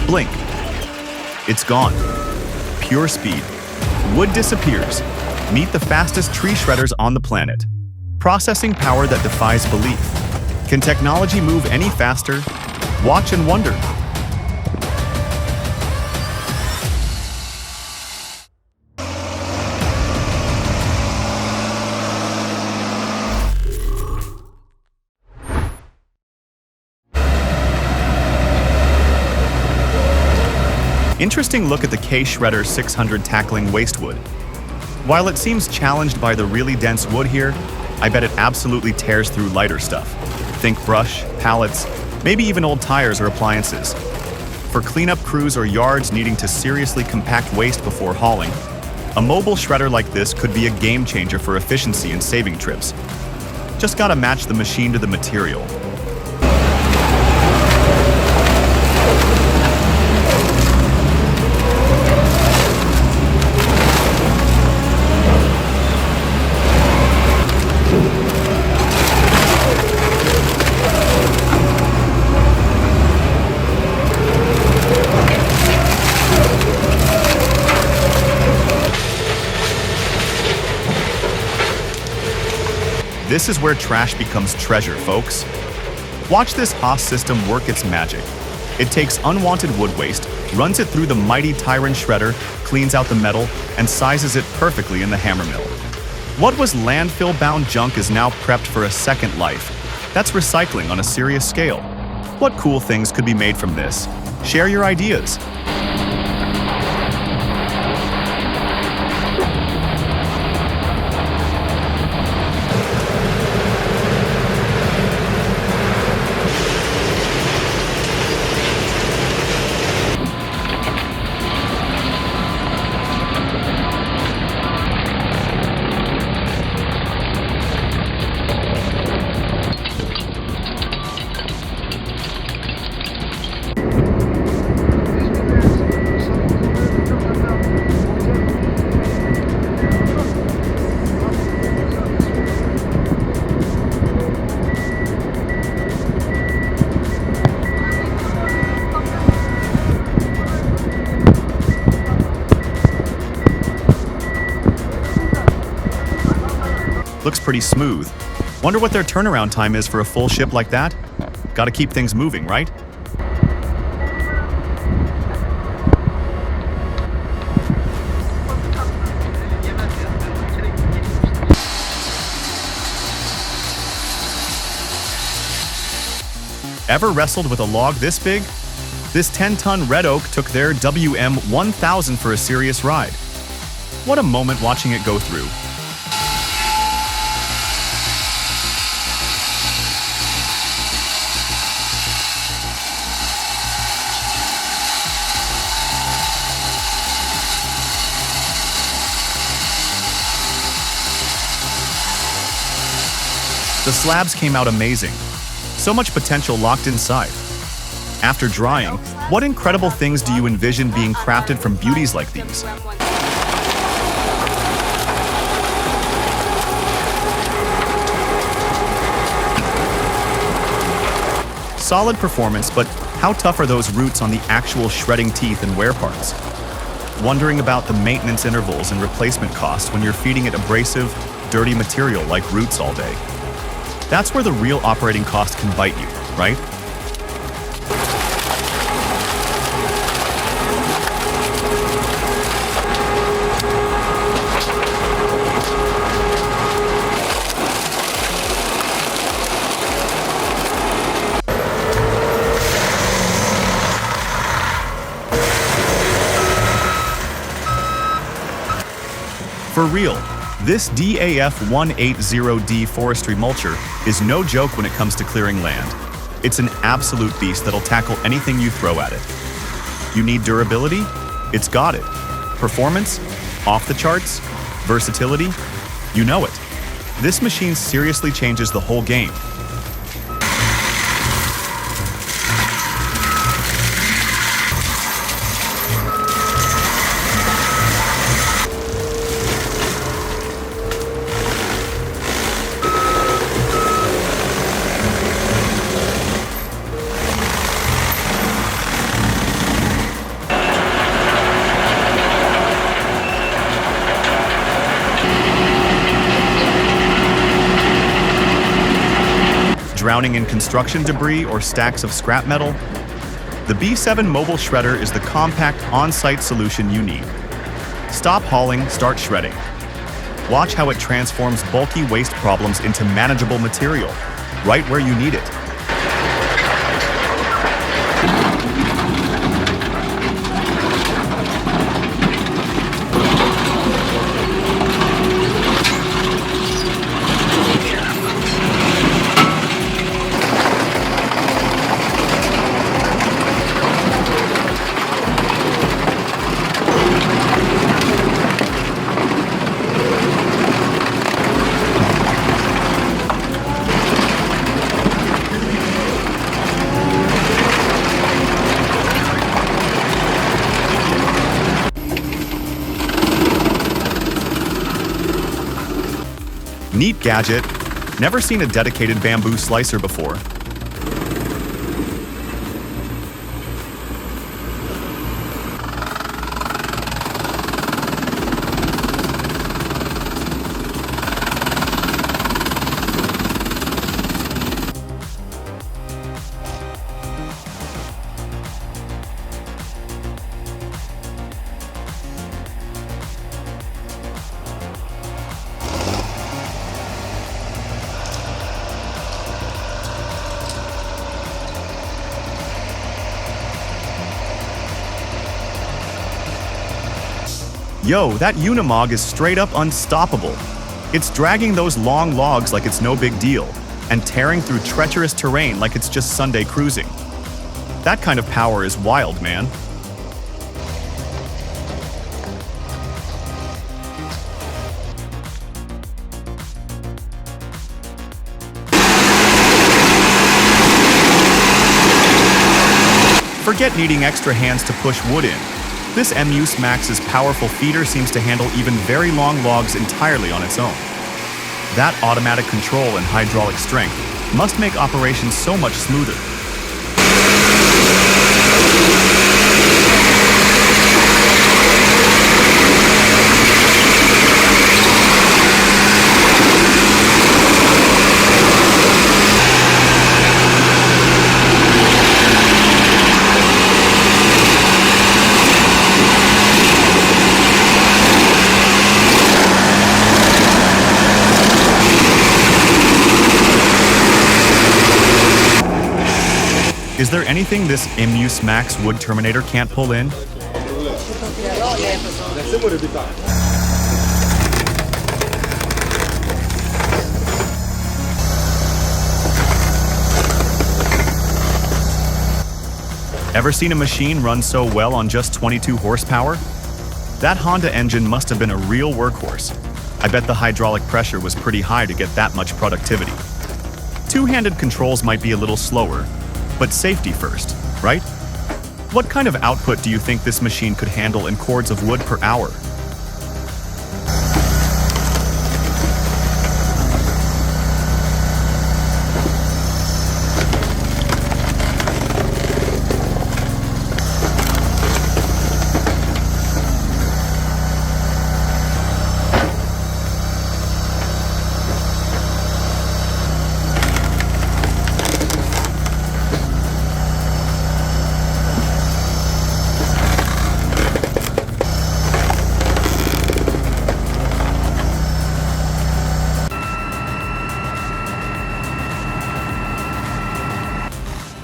Blink. It's gone. Pure speed. Wood disappears. Meet the fastest tree shredders on the planet. Processing power that defies belief. Can technology move any faster? Watch and wonder. Interesting look at the K-Shredder 600 tackling waste wood. While it seems challenged by the really dense wood here, I bet it absolutely tears through lighter stuff. Think brush, pallets, maybe even old tires or appliances. For cleanup crews or yards needing to seriously compact waste before hauling, a mobile shredder like this could be a game changer for efficiency and saving trips. Just gotta match the machine to the material. This is where trash becomes treasure, folks. Watch this Haas system work its magic. It takes unwanted wood waste, runs it through the mighty Tyrant shredder, cleans out the metal, and sizes it perfectly in the hammer mill. What was landfill-bound junk is now prepped for a second life. That's recycling on a serious scale. What cool things could be made from this? Share your ideas. Looks pretty smooth. Wonder what their turnaround time is for a full ship like that? Gotta keep things moving, right? Ever wrestled with a log this big? This 10-ton red oak took their WM-1000 for a serious ride. What a moment watching it go through. The slabs came out amazing. So much potential locked inside. After drying, what incredible things do you envision being crafted from beauties like these? Solid performance, but how tough are those roots on the actual shredding teeth and wear parts? Wondering about the maintenance intervals and replacement costs when you're feeding it abrasive, dirty material like roots all day. That's where the real operating cost can bite you, right? For real, this DAF180D forestry mulcher is no joke when it comes to clearing land. It's an absolute beast that'll tackle anything you throw at it. You need durability? It's got it. Performance? Off the charts? Versatility? You know it. This machine seriously changes the whole game. Drowning in construction debris or stacks of scrap metal? The B7 mobile shredder is the compact, on-site solution you need. Stop hauling, start shredding. Watch how it transforms bulky waste problems into manageable material, right where you need it. Neat gadget. Never seen a dedicated bamboo slicer before. Yo, that Unimog is straight up unstoppable. It's dragging those long logs like it's no big deal, and tearing through treacherous terrain like it's just Sunday cruising. That kind of power is wild, man. Forget needing extra hands to push wood in. This MU Max's powerful feeder seems to handle even very long logs entirely on its own. That automatic control and hydraulic strength must make operations so much smoother. Is there anything this MU Max Wood Terminator can't pull in? Ever seen a machine run so well on just 22 horsepower? That Honda engine must have been a real workhorse. I bet the hydraulic pressure was pretty high to get that much productivity. Two-handed controls might be a little slower, but safety first, right? What kind of output do you think this machine could handle in cords of wood per hour?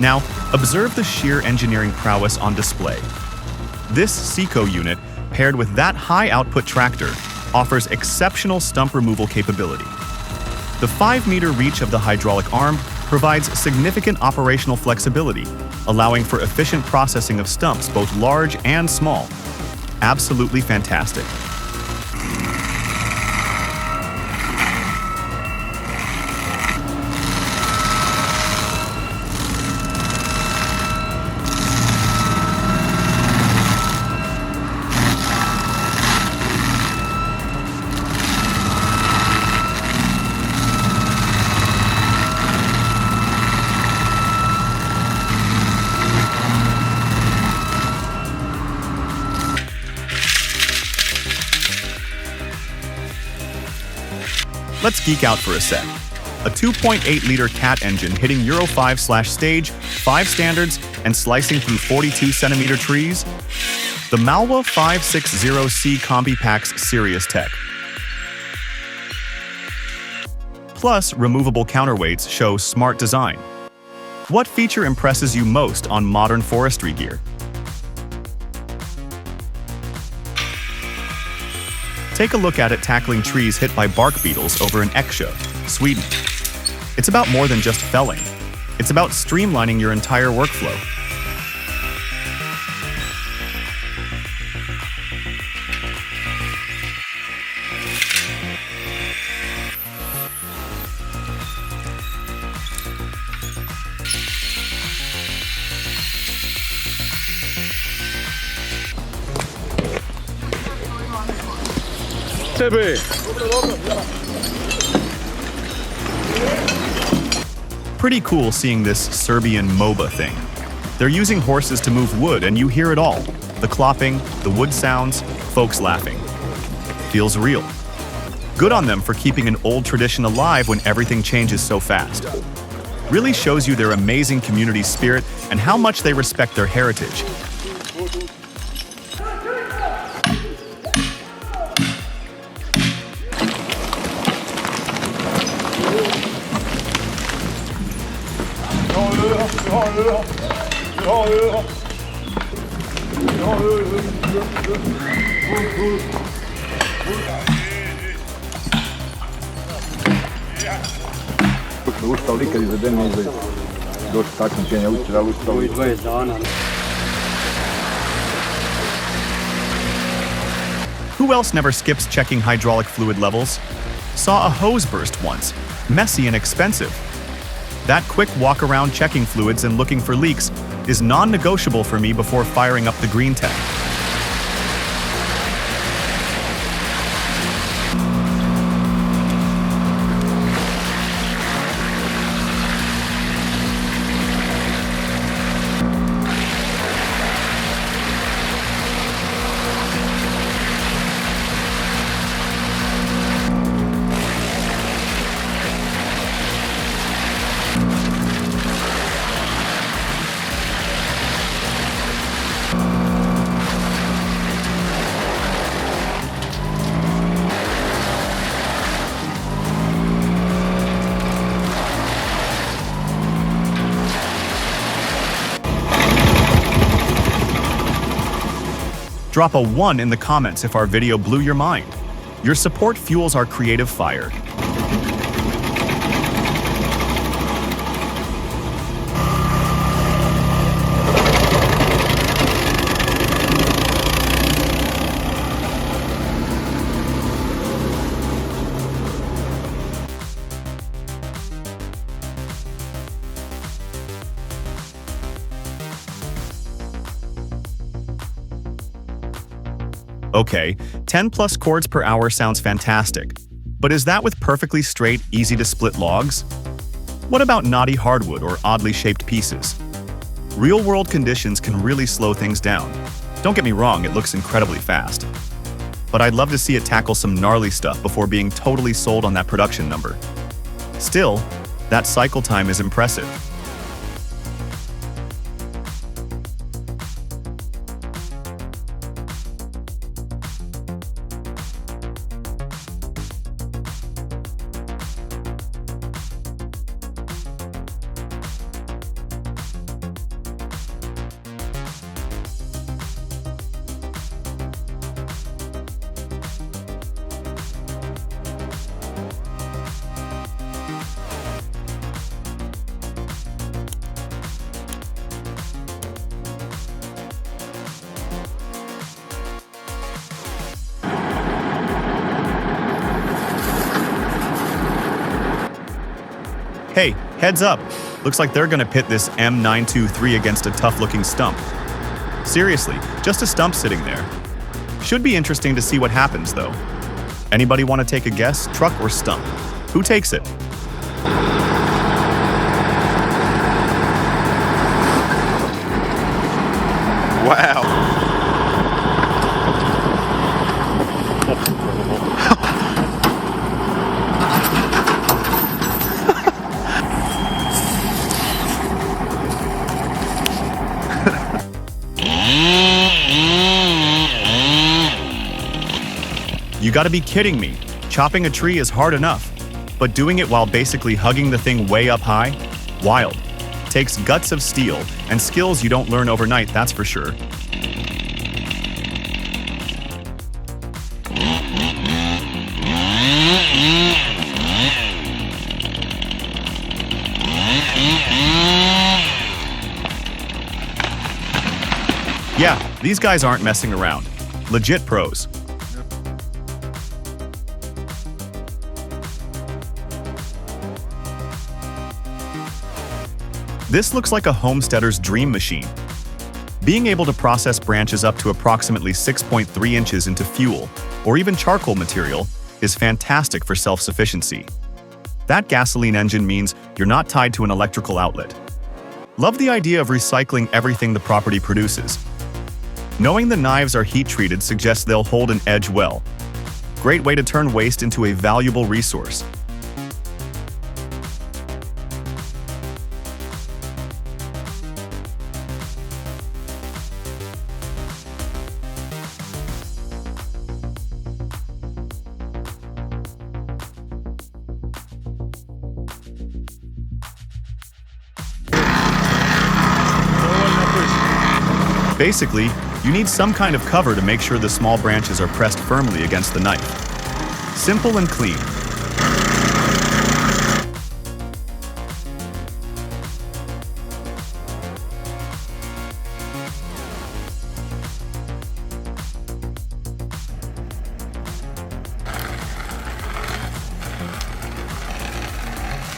Now, observe the sheer engineering prowess on display. This Seco unit, paired with that high-output tractor, offers exceptional stump removal capability. The 5-meter reach of the hydraulic arm provides significant operational flexibility, allowing for efficient processing of stumps both large and small. Absolutely fantastic. Let's geek out for a sec. A 2.8-liter cat engine hitting Euro 5/stage 5 standards and slicing through 42-centimeter trees? The Malwa 560C Combi Packs Serious Tech. Plus, removable counterweights show smart design. What feature impresses you most on modern forestry gear? Take a look at it tackling trees hit by bark beetles over in Eksjö, Sweden. It's about more than just felling. It's about streamlining your entire workflow. Pretty cool seeing this Serbian MOBA thing. They're using horses to move wood and you hear it all. The clopping, the wood sounds, folks laughing. Feels real. Good on them for keeping an old tradition alive when everything changes so fast. Really shows you their amazing community spirit and how much they respect their heritage. Ustav nikad izveden ne izgleda. Došli takmičenja, učerali ustav. 20 dana. Who else never skips checking hydraulic fluid levels? Saw a hose burst once. Messy and expensive. That quick walk around checking fluids and looking for leaks is non-negotiable for me before firing up the green tech. Drop a 1 in the comments if our video blew your mind. Your support fuels our creative fire. Okay, 10 plus chords per hour sounds fantastic. But is that with perfectly straight, easy to split logs? What about knotty hardwood or oddly shaped pieces? Real-world conditions can really slow things down. Don't get me wrong, it looks incredibly fast. But I'd love to see it tackle some gnarly stuff before being totally sold on that production number. Still, that cycle time is impressive. Hey, heads up! Looks like they're gonna pit this M923 against a tough-looking stump. Seriously, just a stump sitting there. Should be interesting to see what happens, though. Anybody want to take a guess? Truck or stump? Who takes it? Wow! You gotta be kidding me. Chopping a tree is hard enough, but doing it while basically hugging the thing way up high? Wild. Takes guts of steel and skills you don't learn overnight, that's for sure. Yeah, these guys aren't messing around. Legit pros. This looks like a homesteader's dream machine. Being able to process branches up to approximately 6.3 inches into fuel, or even charcoal material, is fantastic for self-sufficiency. That gasoline engine means you're not tied to an electrical outlet. Love the idea of recycling everything the property produces. Knowing the knives are heat-treated suggests they'll hold an edge well. Great way to turn waste into a valuable resource. Basically, you need some kind of cover to make sure the small branches are pressed firmly against the knife. Simple and clean.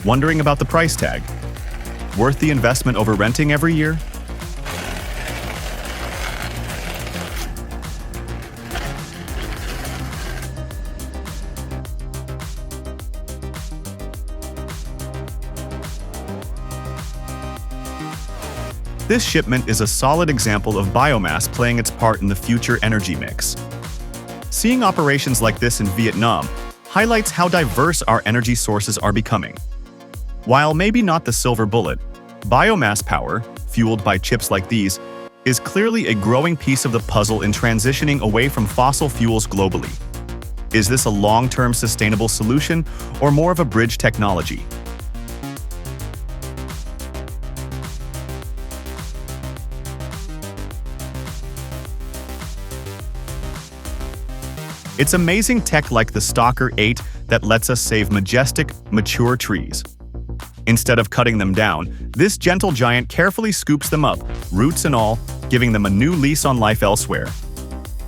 Wondering about the price tag? Worth the investment over renting every year? This shipment is a solid example of biomass playing its part in the future energy mix. Seeing operations like this in Vietnam highlights how diverse our energy sources are becoming. While maybe not the silver bullet, biomass power, fueled by chips like these, is clearly a growing piece of the puzzle in transitioning away from fossil fuels globally. Is this a long-term sustainable solution or more of a bridge technology? It's amazing tech like the Stalker 8 that lets us save majestic, mature trees. Instead of cutting them down, this gentle giant carefully scoops them up, roots and all, giving them a new lease on life elsewhere.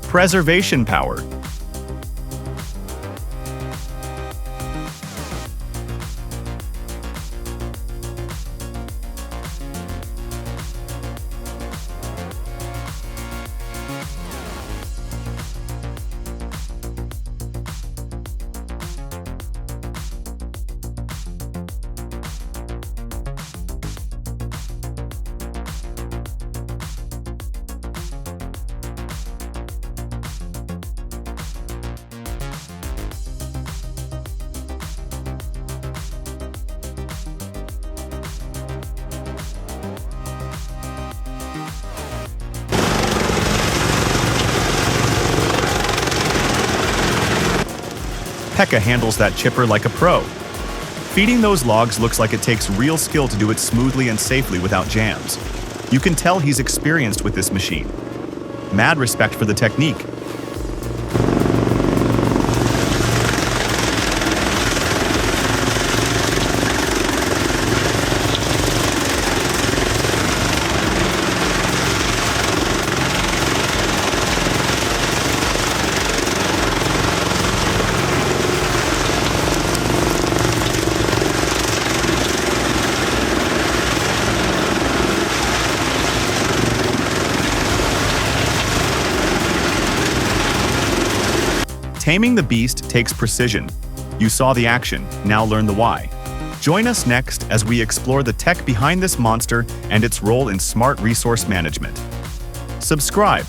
Preservation power. Pekka handles that chipper like a pro. Feeding those logs looks like it takes real skill to do it smoothly and safely without jams. You can tell he's experienced with this machine. Mad respect for the technique. Taming the beast takes precision. You saw the action, now learn the why. Join us next as we explore the tech behind this monster and its role in smart resource management. Subscribe